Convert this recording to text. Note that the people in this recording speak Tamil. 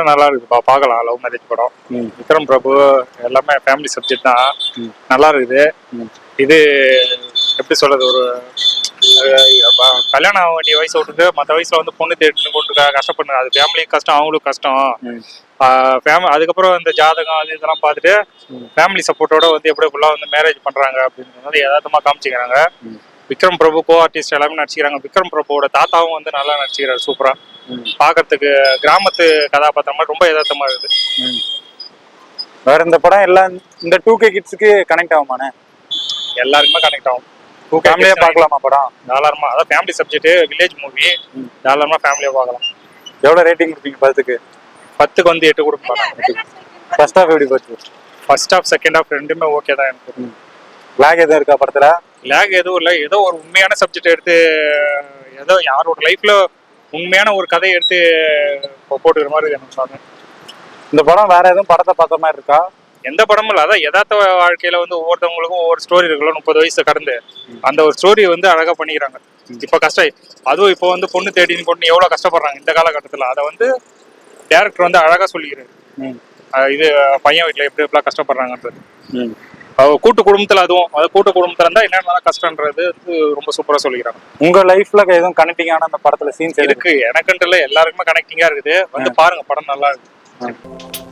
நல்லா இருக்குப்பா, பார்க்கலாம். லவ் மேரேஜ் படம். விக்ரம் பிரபு எல்லாமே ஃபேமிலி சப்ஜெக்ட் தான். நல்லா இருக்குது. இது எப்படி சொல்றது, ஒரு கல்யாணம் ஆக வேண்டிய வயசை விட்டுட்டு மற்ற வயசுல வந்து பொண்ணு தேடின்னு கொண்டு கஷ்டப்படுங்க. அது ஃபேமிலிக்கு கஷ்டம், அவங்களுக்கு கஷ்டம். அதுக்கப்புறம் இந்த ஜாதகம் அது இதெல்லாம் பார்த்துட்டு ஃபேமிலி சப்போர்ட்டோட வந்து எப்படி ஃபுல்லாக வந்து மேரேஜ் பண்றாங்க அப்படின்றது யதார்த்தமா காமிச்சிக்கிறாங்க. விக்ரம் பிரபு கோ ஆர்டிஸ்ட் எல்லாமே நடிச்சுக்கிறாங்க. விக்ரம் பிரபுவோட தாத்தாவும் வந்து நல்லா நடிச்சுக்கிறாரு, சூப்பரா. பாக்குறதுக்கு கிராமத்து கதாபாத்திரம் மாதிரி ரொம்ப யதார்த்தமா இருக்குது. வேற இந்த படம் எல்லாம் இந்த 2K கிட்ஸுக்கு கனெக்ட் ஆகுமாண்ணே? எல்லாருக்குமே கனெக்ட் ஆகும். ஃபேமிலியா பார்க்கலாமா படம்? தாராளமா, அதான் ஃபேமிலி சப்ஜெக்ட், வில்லேஜ் மூவி, தாராளமா ஃபேமிலியா பார்க்கலாம். எவ்வளவு ரேட்டிங் கொடுப்பீங்க 10க்கு? 10க்கு வந்து 8 கொடுப்பேன். ஃபர்ஸ்ட் ஹாஃப் எப்படி போச்சு? ஃபர்ஸ்ட் ஹாஃப் செகண்ட் ஹாஃப் ரெண்டுமே ஓகே தான் எனக்கு. லேக் எதுவும் இருக்கா படத்துல? லேக் எதுவும் இல்லை. ஏதோ ஒரு உண்மையான சப்ஜெக்ட் எடுத்து, ஏதோ யாரோட லைஃப்ல உண்மையான ஒரு கதையை எடுத்து போட்டுக்கிற மாதிரி எனக்கு. இந்த படம் வேற எதுவும் படத்தை பார்த்த மாதிரி இருக்கா? எந்த படமும் இல்லை. அதான் யதார்த்த வாழ்க்கையில வந்து ஒவ்வொருத்தவங்களுக்கும் ஒவ்வொரு ஸ்டோரி இருக்குல்ல. 30 வயசு கடந்து அந்த ஒரு ஸ்டோரி வந்து அழகா பண்ணிக்கிறாங்க. இப்ப கஷ்டம், அதுவும் இப்போ வந்து பொண்ணு தேடின்னு பொண்ணு எவ்வளவு கஷ்டப்படுறாங்க இந்த காலகட்டத்துல, அதை வந்து டைரக்டர் வந்து அழகா சொல்லிக்கிறாரு. இது பையன் வீட்டுல எப்படி எப்படிலாம் கஷ்டப்படுறாங்கன்றது. கூட்டு குடும்பத்துல, அதுவும் கூட்டு குடும்பத்துல இருந்தா என்னென்ன கஷ்டம்ன்றது ரொம்ப சூப்பரா சொல்லிக்கிறாங்க. உங்க லைஃப்ல எதுவும் கனெக்டிங்கான அந்த படத்துல சீன்ஸ் இருக்கு? எனக்குன்ட்டு இல்லை, எல்லாருக்குமே கனெக்டிங்கா இருக்குது. வந்து பாருங்க, படம் நல்லா இருக்கு.